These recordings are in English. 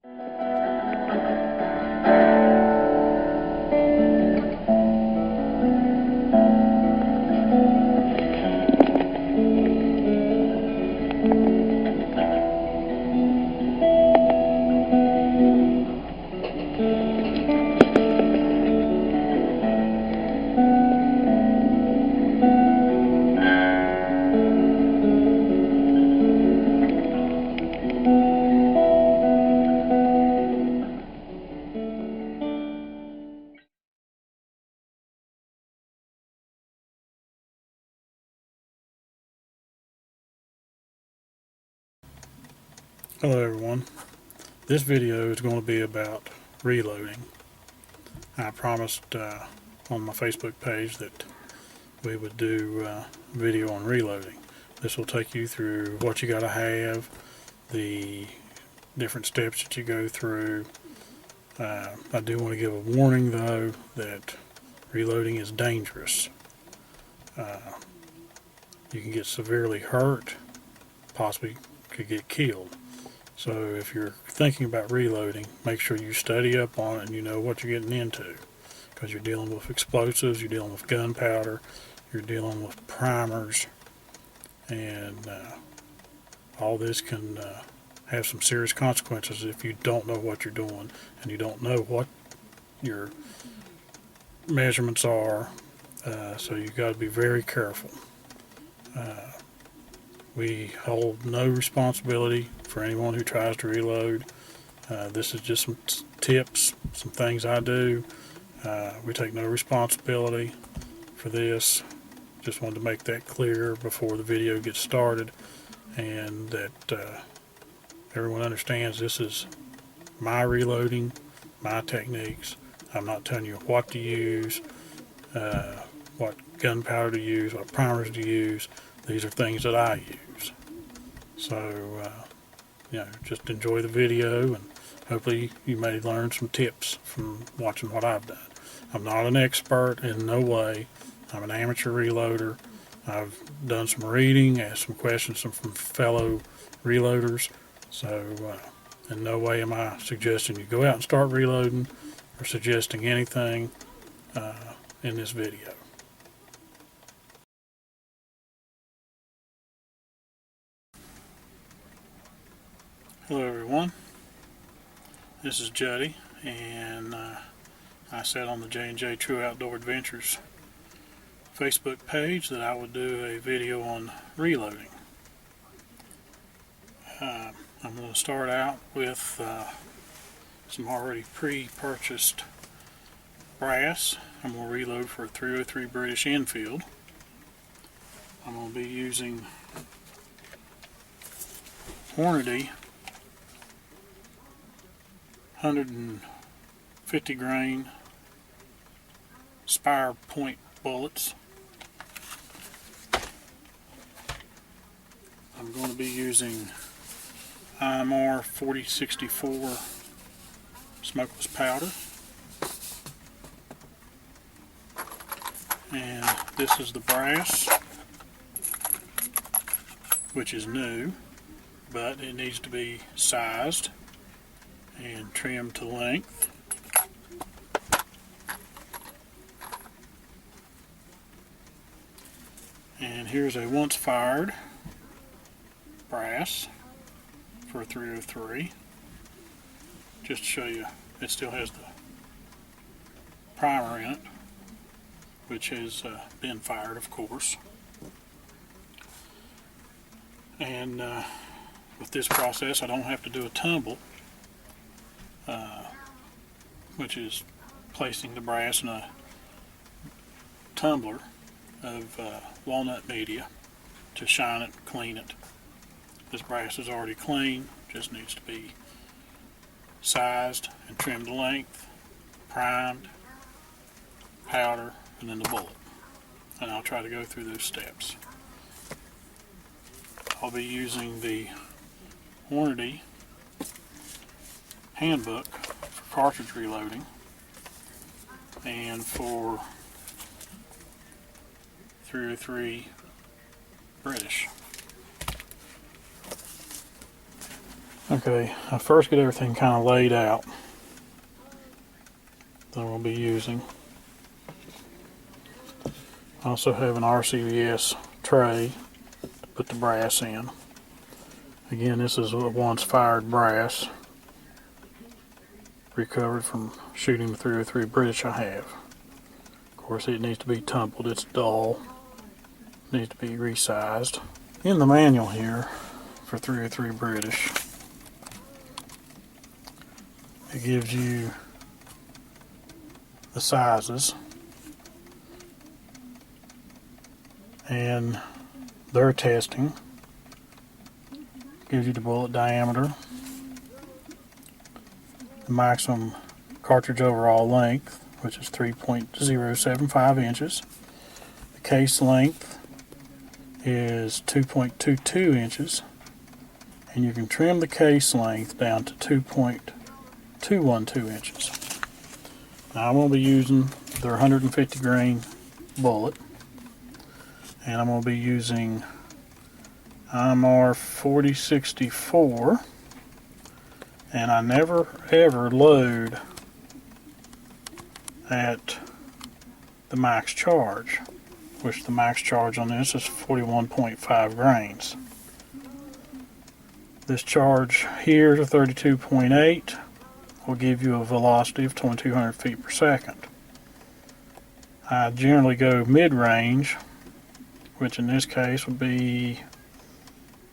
Hello everyone, this video is going to be about reloading. I promised on my Facebook page that we would do a video on reloading. This will take you through what you got to have, the different steps that you go through. I do want to give a warning though that reloading is dangerous. You can get severely hurt, possibly could get killed. So if you're thinking about reloading, make sure you study up on it and you know what you're getting into, because you're dealing with explosives, you're dealing with gunpowder, you're dealing with primers, and all this can have some serious consequences if you don't know what you're doing and you don't know what your measurements are. So you've got to be very careful. We hold no responsibility for anyone who tries to reload. This is just some tips, some things I do. We take no responsibility for this. Just wanted to make that clear before the video gets started, and that everyone understands this is my reloading, my techniques. I'm not telling you what to use, what gunpowder to use, what primers to use. These are things that I use. So, just enjoy the video, and hopefully you may learn some tips from watching what I've done. I'm not an expert in no way. I'm an amateur reloader. I've done some reading, asked some questions from fellow reloaders. So, in no way am I suggesting you go out and start reloading or suggesting anything in this video. Hello everyone, this is Juddy, and I said on the J&J True Outdoor Adventures Facebook page that I would do a video on reloading. I'm going to start out with some already pre-purchased brass. I'm going to reload for a 303 British Enfield. I'm going to be using Hornady 150 grain Spire point bullets. I'm going to be using IMR 4064 smokeless powder, and this is the brass, which is new, but it needs to be sized and trimmed to length. And here's a once fired brass for a 303. Just to show you, it still has the primer in it, which has been fired, of course. And with this process, I don't have to do a tumble, which is placing the brass in a tumbler of walnut media to shine it, clean it. This brass is already clean, just needs to be sized and trimmed to length, primed, powder, and then the bullet. And I'll try to go through those steps. I'll be using the Hornady handbook for cartridge reloading and for 303 British. Okay, I first get everything kind of laid out that we'll be using. I also have an RCVS tray to put the brass in. Again, this is a once fired brass, recovered from shooting the 303 British I have. Of course, it needs to be tumbled, it's dull, needs to be resized. In the manual here for 303 British, it gives you the sizes and their testing. Gives you the bullet diameter, the maximum cartridge overall length, which is 3.075 inches. The case length is 2.22 inches, and you can trim the case length down to 2.212 inches. Now I'm going to be using their 150 grain bullet, and I'm going to be using IMR 4064, and I never ever load at the max charge, which the max charge on this is 41.5 grains. This charge here to 32.8 will give you a velocity of 2200 feet per second. I generally go mid-range, which in this case would be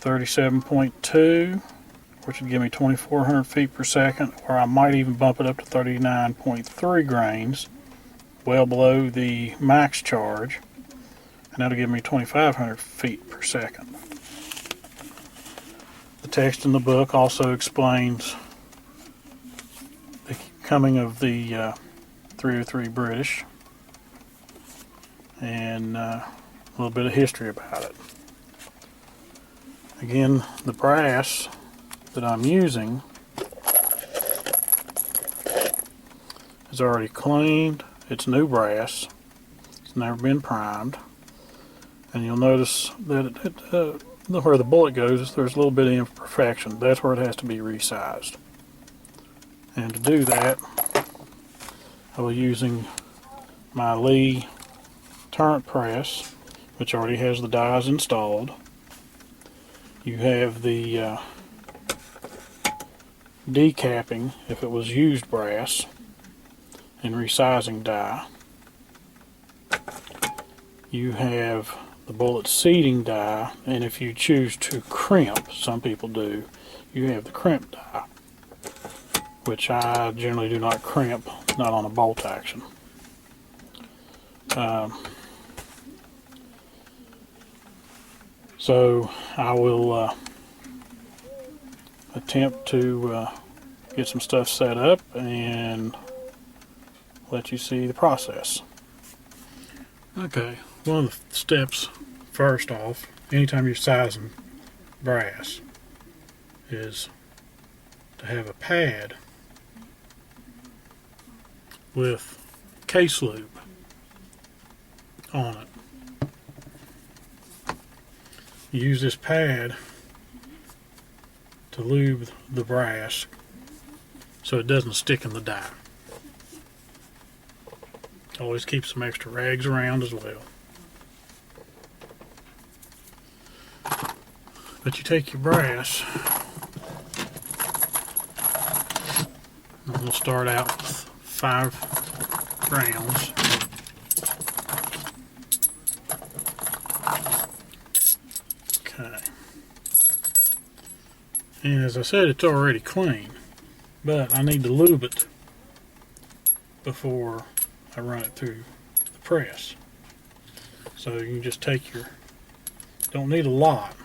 37.2, which would give me 2400 feet per second, or I might even bump it up to 39.3 grains, well below the max charge, and that'll give me 2500 feet per second. The text in the book also explains the coming of the 303 British and a little bit of history about it. Again, the brass that I'm using is already cleaned. It's new brass. It's never been primed. And you'll notice that where the bullet goes, there's a little bit of imperfection. That's where it has to be resized. And to do that, I will be using my Lee turret press, which already has the dies installed. You have the decapping, if it was used brass, and resizing die. You have the bullet seating die, and if you choose to crimp, some people do, you have the crimp die, which I generally do not crimp, not on a bolt action. So I will attempt to get some stuff set up and let you see the process. Okay, one of the steps first off, anytime you're sizing brass, is to have a pad with case lube on it. You use this pad to lube the brass so it doesn't stick in the die. Always keep some extra rags around as well. But you take your brass, and we'll start out with 5 rounds. Okay. And as I said, it's already clean, but I need to lube it before I run it through the press. So you can just take your, don't need a lot,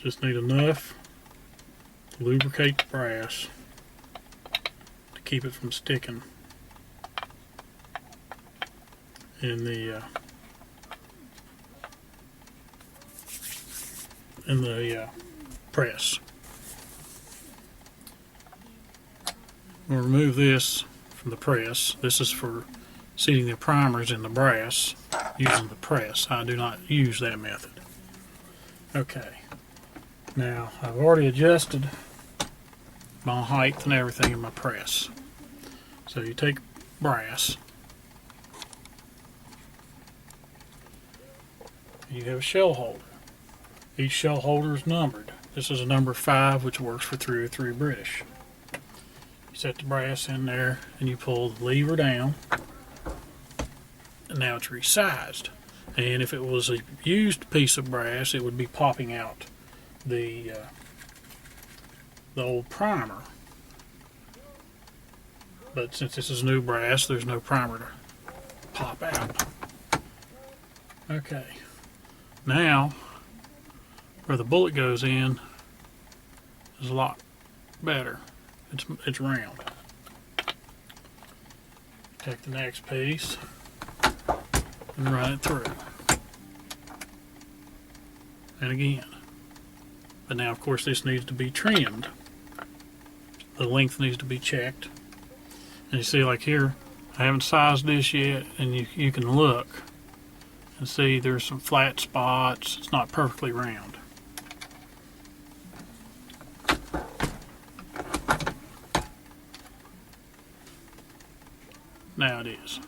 just need enough to lubricate the brass to keep it from sticking in the press. We'll remove this from the press. This is for seating the primers in the brass using the press. I do not use that method. Okay. Now, I've already adjusted my height and everything in my press. So you take brass, you have a shell holder. Each shell holder is numbered. This is a number 5, which works for 303 British. You set the brass in there and you pull the lever down, and now it's resized. And if it was a used piece of brass, it would be popping out the old primer. But since this is new brass, there's no primer to pop out. Okay, now where the bullet goes in is a lot better. It's round. Take the next piece and run it through. And again. But now, of course, this needs to be trimmed. The length needs to be checked. And you see, like here, I haven't sized this yet, and you can look and see there's some flat spots. It's not perfectly round. Now it is.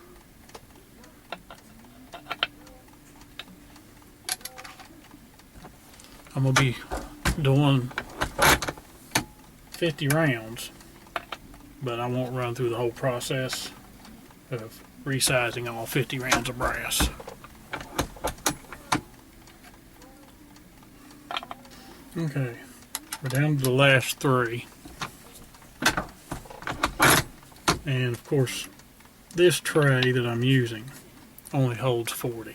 I'm going to be doing 50 rounds, but I won't run through the whole process of resizing all 50 rounds of brass. Okay, we're down to the last 3. And of course, this tray that I'm using only holds 40.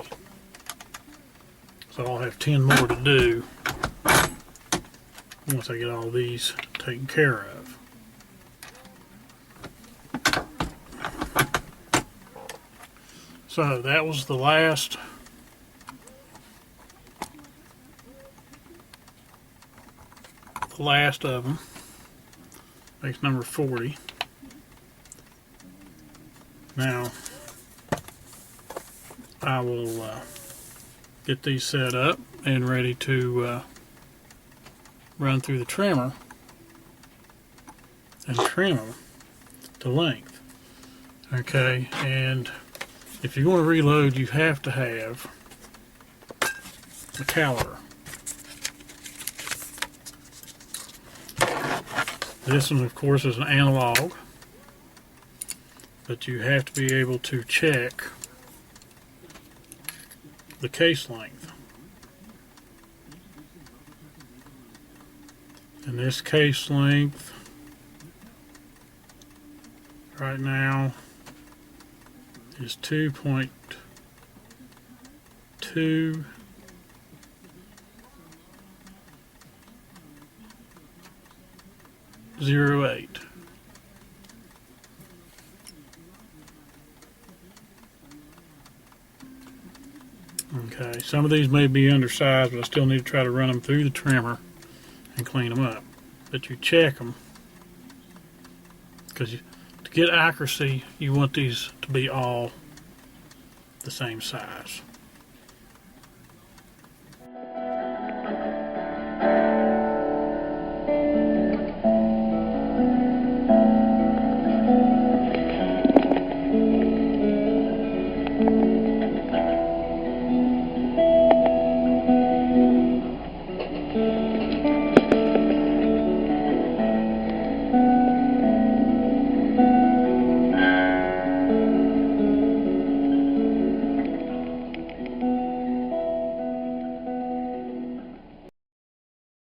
So I'll have 10 more to do once I get all these taken care of. So that was the last of them. Makes number 40. Now I will get these set up and ready to run through the trimmer and trim them to length. Okay, and if you're going to reload, you have to have a caliper. This one, of course, is an analog, but you have to be able to check the case length. And this case length right now is 2.208. Okay, some of these may be undersized, but I still need to try to run them through the trimmer and clean them up. But you check them, because to get accuracy, you want these to be all the same size.